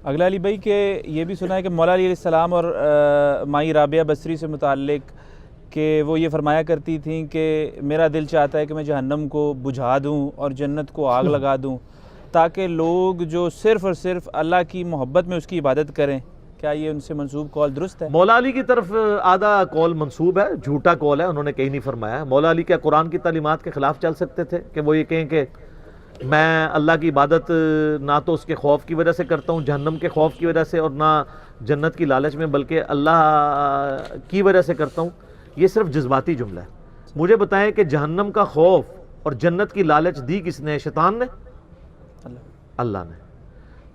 اگلا علی بھائی کہ یہ بھی سنا ہے کہ مولا علی علیہ السلام اور مائی رابعہ بصری سے متعلق کہ وہ یہ فرمایا کرتی تھیں کہ میرا دل چاہتا ہے کہ میں جہنم کو بجھا دوں اور جنت کو آگ لگا دوں تاکہ لوگ جو صرف اور صرف اللہ کی محبت میں اس کی عبادت کریں. کیا یہ ان سے منسوب قول درست ہے؟ مولا علی کی طرف آدھا قول منسوب ہے، جھوٹا قول ہے، انہوں نے کہیں نہیں فرمایا. مولا علی کیا قرآن کی تعلیمات کے خلاف چل سکتے تھے کہ وہ یہ کہیں کہ میں اللہ کی عبادت نہ تو اس کے خوف کی وجہ سے کرتا ہوں، جہنم کے خوف کی وجہ سے، اور نہ جنت کی لالچ میں، بلکہ اللہ کی وجہ سے کرتا ہوں؟ یہ صرف جذباتی جملہ ہے. مجھے بتائیں کہ جہنم کا خوف اور جنت کی لالچ دی کس نے؟ شیطان نے؟ اللہ نے.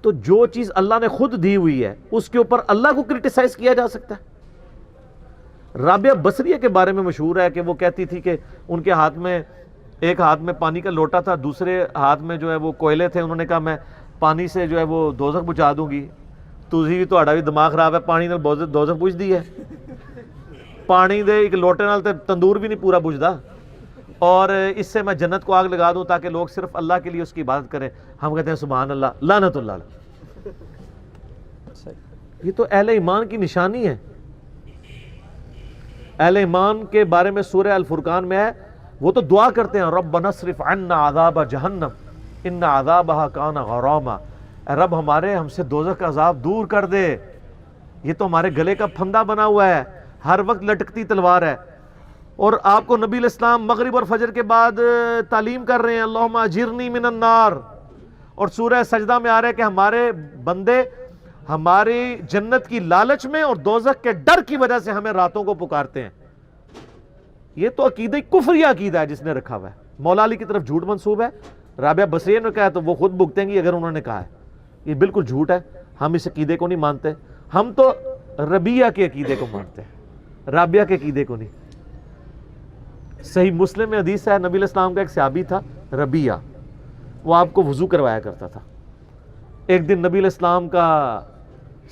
تو جو چیز اللہ نے خود دی ہوئی ہے اس کے اوپر اللہ کو کرٹیسائز کیا جا سکتا ہے؟ رابعہ بصریہ کے بارے میں مشہور ہے کہ وہ کہتی تھی کہ ان کے ہاتھ میں ایک ہاتھ میں پانی کا لوٹا تھا، دوسرے ہاتھ میں جو ہے وہ کوئلے تھے. انہوں نے کہا میں پانی سے جو ہے وہ دوزخ بجھا دوں گی. تسی بھی تہاڈا بھی دماغ خراب ہے، پانی نال دوزخ بجھ دی ہے؟ پانی دے ایک لوٹے نال تے تندور بھی نہیں پورا بجھدا. اور اس سے میں جنت کو آگ لگا دوں تاکہ لوگ صرف اللہ کے لیے اس کی عبادت کریں. ہم کہتے ہیں سبحان اللہ، لعنت اللہ علیہ. یہ تو اہل ایمان کی نشانی ہے. اہل ایمان کے بارے میں سورہ الفرقان میں ہے، وہ تو دعا کرتے ہیں ربنا اصرف عنا عذاب جہنم ان عذابها کان غراما. اے رب ہمارے ہم سے دوزخ کا عذاب دور کر دے، یہ تو ہمارے گلے کا پھندا بنا ہوا ہے، ہر وقت لٹکتی تلوار ہے. اور آپ کو نبی علیہ السلام مغرب اور فجر کے بعد تعلیم کر رہے ہیں اللہم اجرنی من النار. اور سورہ سجدہ میں آ رہا ہے کہ ہمارے بندے ہماری جنت کی لالچ میں اور دوزخ کے ڈر کی وجہ سے ہمیں راتوں کو پکارتے ہیں. یہ تو عقیدہ کفریہ عقیدہ ہے جس نے رکھا ہوا ہے. مولا علی کی طرف جھوٹ منسوب ہے. رابعہ بصریہ نے کہا تو وہ خود بھگتیں گی اگر انہوں نے کہا ہے. یہ بالکل جھوٹ ہے. ہم اس عقیدے کو نہیں مانتے. ہم تو ربیہ کے عقیدے کو مانتے ہیں، رابعہ کے عقیدے کو نہیں. صحیح مسلم میں حدیث ہے، نبی علیہ السلام کا ایک صحابی تھا ربیہ، وہ آپ کو وضو کروایا کرتا تھا. ایک دن نبی علیہ السلام کا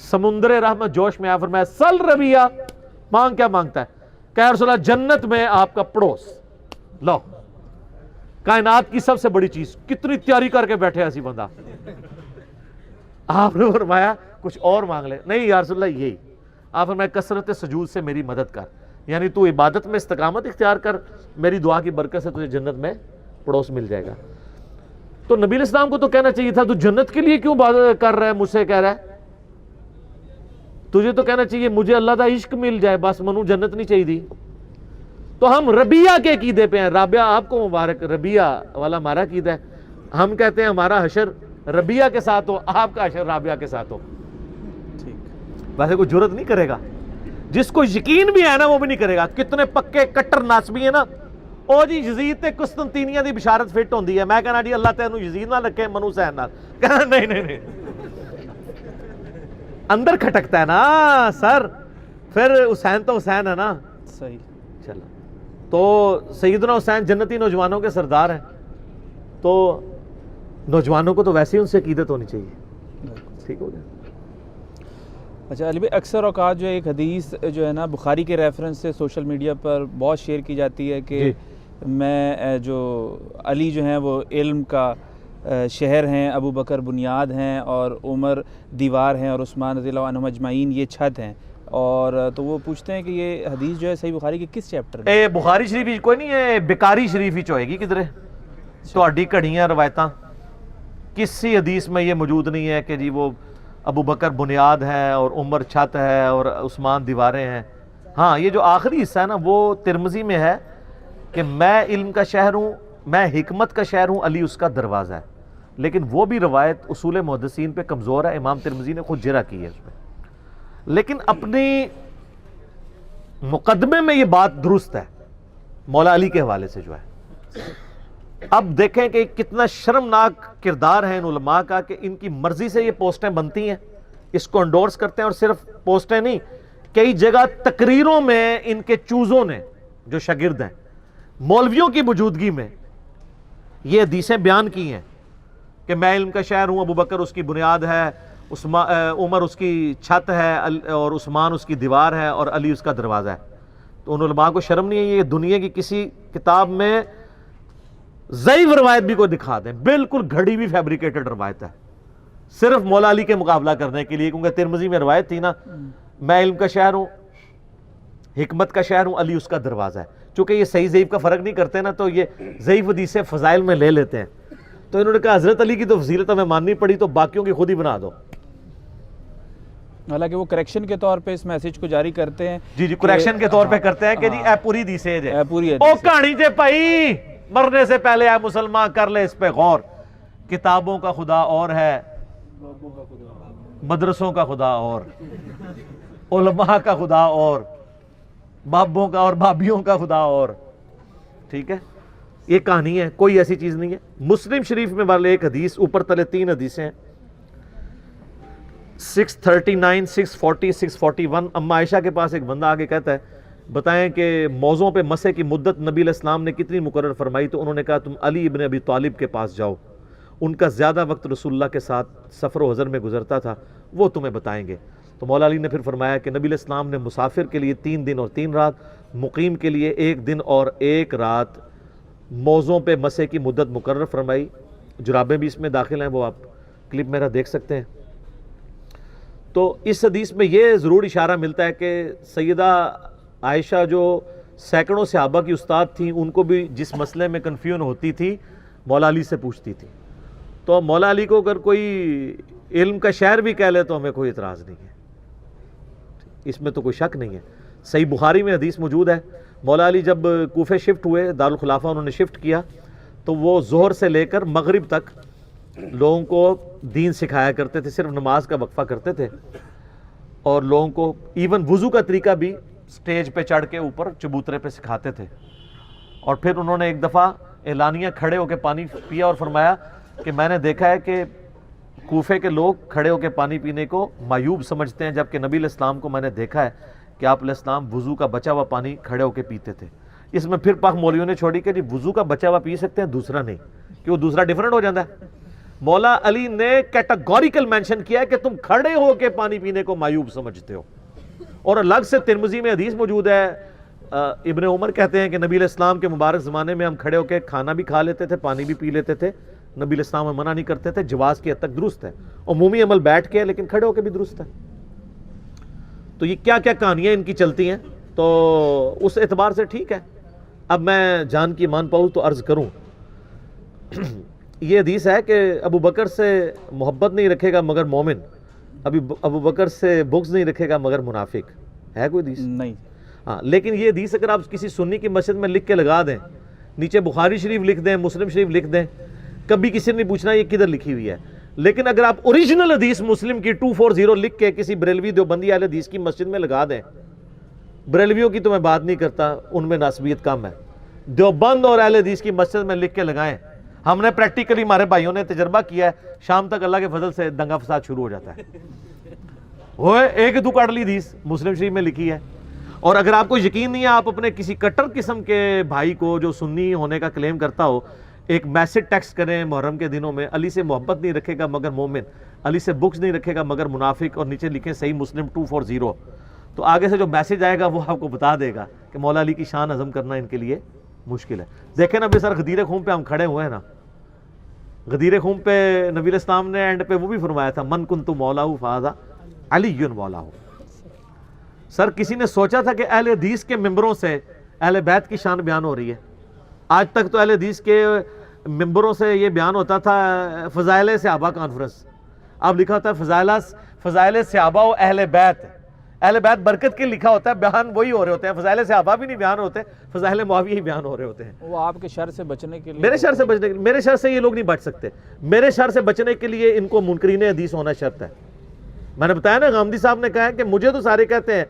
سمندر رحمت جوش میں آیا، فرمایا سل ربیہ، مانگ کیا مانگتا ہے؟ کہ یا رسول اللہ جنت میں آپ کا پڑوس. لو، کائنات کی سب سے بڑی چیز، کتنی تیاری کر کے بیٹھے ایسی بندہ. آپ نے فرمایا کچھ اور مانگ لے. نہیں یا رسول اللہ یہی. آپ فرمایا کثرت سجود سے میری مدد کر، یعنی تو عبادت میں استقامت اختیار کر، میری دعا کی برکت سے تجھے جنت میں پڑوس مل جائے گا. تو نبی علیہ السلام کو تو کہنا چاہیے تھا تو جنت کے لیے کیوں بات کر رہا ہے، مجھ سے کہہ رہا ہے؟ تجھے تو کہنا چاہیے مجھے اللہ کا عشق مل جائے بس، منو جنت نہیں چاہیے دی. تو ہم ربیہ کے عقیدے پہ ہیں. رابعہ آپ کو مبارک، ربیہ والا ہمارا عقیدہ ہے. ہم کہتے ہیں ہمارا حشر ربیہ کے ساتھ ہو، آپ کا حشر رابعہ کے ساتھ ہو. ویسے کوئی جرت نہیں کرے گا، جس کو یقین بھی ہے نا وہ بھی نہیں کرے گا. کتنے پکے کٹر ناسبی ہیں نا، او جی یزید تے قسطنطینیہ دی بشارت فٹ ہوندی ہے، میں کہنا جی اللہ تینوں یزید نہ رکھے منو حسین نال، کہنا نہیں نہیں نہیں، اندر کھٹکتا ہے نا سر. پھر حسین تو حسین ہے نا. صحیح. چلو تو سیدنا حسین جنتی نوجوانوں کے سردار ہیں، تو نوجوانوں کو تو ویسے ہی ان سے عقیدت ہونی چاہیے. ٹھیک ہو گیا. اچھا علی بھائی، اکثر اوقات جو ایک حدیث جو ہے نا بخاری کے ریفرنس سے سوشل میڈیا پر بہت شیئر کی جاتی ہے کہ میں جو علی جو ہیں وہ علم کا شہر ہیں، ابو بکر بنیاد ہیں، اور عمر دیوار ہیں، اور عثمان رضی اللہ عنہم اجمعین یہ چھت ہیں. اور تو وہ پوچھتے ہیں کہ یہ حدیث جو ہے صحیح بخاری کے کس چیپٹر میں؟ بخاری شریف کوئی نہیں ہے، بکاری شریف ہی ہوئے گی کدھر. تہاڈی کڑیاں روایتاں کسی حدیث میں یہ موجود نہیں ہے کہ جی وہ ابو بکر بنیاد ہے اور عمر چھت ہے اور عثمان دیواریں ہیں. ہاں یہ جو آخری حصہ ہے نا وہ ترمذی میں ہے کہ میں علم کا شہر ہوں، میں حکمت کا شہر ہوں، علی اس کا دروازہ ہے. لیکن وہ بھی روایت اصول محدثین پہ کمزور ہے، امام ترمذی نے خود جرح کی ہے اس میں. لیکن اپنی مقدمے میں یہ بات درست ہے مولا علی کے حوالے سے جو ہے. اب دیکھیں کہ کتنا شرمناک کردار ہے ان علماء کا کہ ان کی مرضی سے یہ پوسٹیں بنتی ہیں، اس کو انڈورس کرتے ہیں. اور صرف پوسٹیں نہیں، کئی جگہ تقریروں میں ان کے چوزوں نے جو شاگرد ہیں مولویوں کی موجودگی میں یہ حدیثیں بیان کی ہیں کہ میں علم کا شہر ہوں، ابو بکر اس کی بنیاد ہے، عمر اس کی چھت ہے، اور عثمان اس کی دیوار ہے، اور علی اس کا دروازہ ہے. تو ان علماء کو شرم نہیں ہے یہ دنیا کی کسی کتاب میں ضعیف روایت بھی کوئی دکھا دیں، بالکل گھڑی بھی فیبریکیٹڈ روایت ہے. صرف مولا علی کے مقابلہ کرنے کے لیے، کیونکہ ترمذی میں روایت تھی نا، میں علم کا شہر ہوں، حکمت کا شہر ہوں، علی اس کا دروازہ ہے. چونکہ یہ صحیح ضعیف کا فرق نہیں کرتے نا، تو یہ ضعیف حدیث فضائل میں لے لیتے ہیں. تو انہوں نے کہا حضرت علی کی تو فضیلت ہمیں ماننی پڑی، تو باقیوں کی خود ہی بنا دو. حالانکہ وہ کریکشن کے طور پہ اس میسیج کو جاری کرتے ہیں. جی کریکشن کے طور پہ کرتے ہیں کہ جی اے پوری حدیث ہے، اے پوری او کہانی جے بھائی، مرنے سے پہلے اے مسلمان کر لے اس پہ غور. کتابوں کا خدا اور ہے، مدرسوں کا خدا اور، علماء کا خدا اور، بابوں کا اور بابیوں کا خدا اور. ٹھیک ہے، یہ کہانی ہے، کوئی ایسی چیز نہیں ہے. مسلم شریف میں والے ایک حدیث، اوپر تلے 3 حدیثیں ہیں، 639 640 641. اما عائشہ کے پاس ایک بندہ آگے کہتا ہے بتائیں کہ موضوع پہ مسح کی مدت نبی علیہ السلام نے کتنی مقرر فرمائی؟ تو انہوں نے کہا تم علی ابن ابی طالب کے پاس جاؤ، ان کا زیادہ وقت رسول اللہ کے ساتھ سفر و حضر میں گزرتا تھا، وہ تمہیں بتائیں گے. تو مولا علی نے پھر فرمایا کہ نبی علیہ السلام نے مسافر کے لیے 3 دن اور 3 رات، مقیم کے لیے 1 دن اور 1 رات موضوع پہ مسح کی مدت مقرر فرمائی. جرابیں بھی اس میں داخل ہیں، وہ آپ کلپ میرا دیکھ سکتے ہیں. تو اس حدیث میں یہ ضرور اشارہ ملتا ہے کہ سیدہ عائشہ جو سینکڑوں صحابہ کی استاد تھیں، ان کو بھی جس مسئلے میں کنفیوژن ہوتی تھی مولا علی سے پوچھتی تھی. تو مولا علی کو اگر کوئی علم کا شہر بھی کہہ لے تو ہمیں کوئی اعتراض نہیں ہے، اس میں تو کوئی شک نہیں ہے. صحیح بخاری میں حدیث موجود ہے، مولا علی جب کوفے شفٹ ہوئے، دارالخلافہ انہوں نے شفٹ کیا، تو وہ ظہر سے لے کر مغرب تک لوگوں کو دین سکھایا کرتے تھے، صرف نماز کا وقفہ کرتے تھے، اور لوگوں کو ایون وضو کا طریقہ بھی سٹیج پہ چڑھ کے اوپر چبوترے پہ سکھاتے تھے. اور پھر انہوں نے ایک دفعہ اعلانیہ کھڑے ہو کے پانی پیا اور فرمایا کہ میں نے دیکھا ہے کہ کوفے کے لوگ کھڑے ہو کے پانی پینے کو معیوب سمجھتے ہیں، جبکہ نبی علیہ السلام کو میں نے دیکھا ہے کہ آپ علیہ السلام وضو کا بچا ہوا پانی کھڑے ہو کے پیتے تھے. اس میں پھر پاک مولویوں نے چھوڑی کہ جی وضو کا بچا ہوا پی سکتے ہیں، دوسرا نہیں، کہ وہ دوسرا ڈیفرنٹ ہو جاتا ہے. مولا علی نے کیٹاگوریکل مینشن کیا ہے کہ تم کھڑے ہو کے پانی پینے کو معیوب سمجھتے ہو. اور الگ سے ترمذی میں حدیث موجود ہے، ابن عمر کہتے ہیں کہ نبی علیہ السلام کے مبارک زمانے میں ہم کھڑے ہو کے کھانا بھی کھا لیتے تھے، پانی بھی پی لیتے تھے، نبی علیہ السلام منع نہیں کرتے تھے. جواز کی حد تک درست ہے، عمومی عمل بیٹھ کے ہے لیکن کھڑے ہو کے بھی درست ہے. تو یہ کیا کیا کہانیاں ان کی چلتی ہیں، تو اس اعتبار سے ٹھیک ہے. اب میں جان کی مان پاؤں تو عرض کروں، یہ حدیث ہے کہ ابو بکر سے محبت نہیں رکھے گا مگر مومن، ابو بکر سے بغض نہیں رکھے گا مگر منافق. ہے کوئی حدیث؟ نہیں. ہاں، لیکن یہ حدیث اگر آپ کسی سنی کی مسجد میں لکھ کے لگا دیں، نیچے بخاری شریف لکھ دیں، مسلم شریف لکھ دیں، کبھی کسی نے نہیں پوچھنا یہ کدھر لکھی ہوئی ہے. لیکن اگر آپ اوریجنل حدیث مسلم کی 240 لکھ کے کسی بریلوی دیوبندی اہل حدیث کی مسجد میں لگا دیں، بریلویوں کی تو میں بات نہیں کرتا، ان میں ناسبیت کم ہے، دیوبند اور اہل حدیث کی مسجد میں لکھ کے لگائیں. ہم نے پریکٹیکلی ہمارے بھائیوں نے تجربہ کیا ہے، شام تک اللہ کے فضل سے دنگا فساد شروع ہو جاتا ہے. وہ ایک دو کاٹلی حدیث مسلم شریف میں لکھی ہے. اور اگر آپ کو یقین نہیں ہے، آپ اپنے کسی کٹر قسم کے بھائی کو جو سنی ہونے کا کلیم کرتا ہو ایک میسج ٹیکسٹ کریں محرم کے دنوں میں، علی سے محبت نہیں رکھے گا مگر مومن، علی سے بغض نہیں رکھے گا مگر منافق، اور نیچے لکھیں صحیح مسلم 240. تو آگے سے جو میسج آئے گا وہ آپ کو بتا دے گا کہ مولا علی کی شان ہضم کرنا ان کے لیے مشکل ہے. دیکھیں نا بے سر غدیر خون پہ ہم کھڑے ہوئے ہیں نا، غدیر خون پہ نبی علیہ السلام نے اینڈ پہ وہ بھی فرمایا تھا من کنت مولاہ فہذا علی مولاہ. سر کسی نے سوچا تھا کہ اہل حدیث کے ممبروں سے اہل بیت کی شان بیان ہو رہی ہے؟ آج تک تو اہل حدیث کے ممبروں سے یہ بیان ہوتا تھا فضائل صحابہ کانفرنس، اب لکھا ہوتا ہے فضائل صحابہ و اہل بیت. اہل بیت برکت کے لکھا ہوتا ہے، بیان وہی ہو رہے ہوتے ہیں، فضائل صحابہ بھی نہیں بیان ہوتے، فضائل معاویہ ہی بیان ہو رہے ہوتے ہیں. وہ آپ کے شر سے بچنے کے لیے، میرے شر سے بچنے کے لیے، میرے شر سے یہ لوگ نہیں بچ سکتے. میرے شر سے بچنے کے لیے ان کو منکرین حدیث ہونا شرط ہے. میں نے بتایا نا، غامدی صاحب نے کہا ہے کہ مجھے تو سارے کہتے ہیں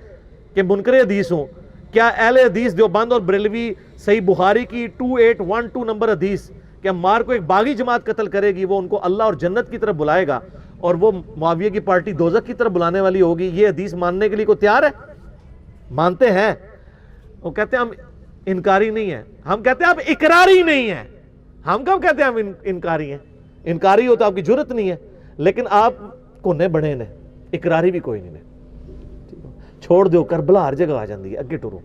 کہ منکر حدیث ہوں، کیا اہل حدیث دیوبند اور بریلوی صحیح بخاری کی 2812 نمبر حدیث کہ عمار کو ایک باغی جماعت قتل کرے گی، وہ ان کو اللہ اور جنت کی طرف بلائے گا اور وہ معاویہ کی پارٹی دوزخ کی طرف بلانے والی ہوگی، یہ حدیث ماننے کے لیے کوئی تیار ہے؟ مانتے ہیں. وہ کہتے ہیں ہم انکاری نہیں ہیں، ہم کہتے ہیں آپ اقراری نہیں ہیں. ہم کب کہتے ہیں ہم انکاری ہیں؟ انکاری ہو تو آپ کی جرت نہیں ہے، لیکن آپ کونے بڑے نے، اقراری بھی کوئی نہیں نے. چھوڑ دیو، کربلا ہر جگہ آ جاندی ہے، اگے ٹرو.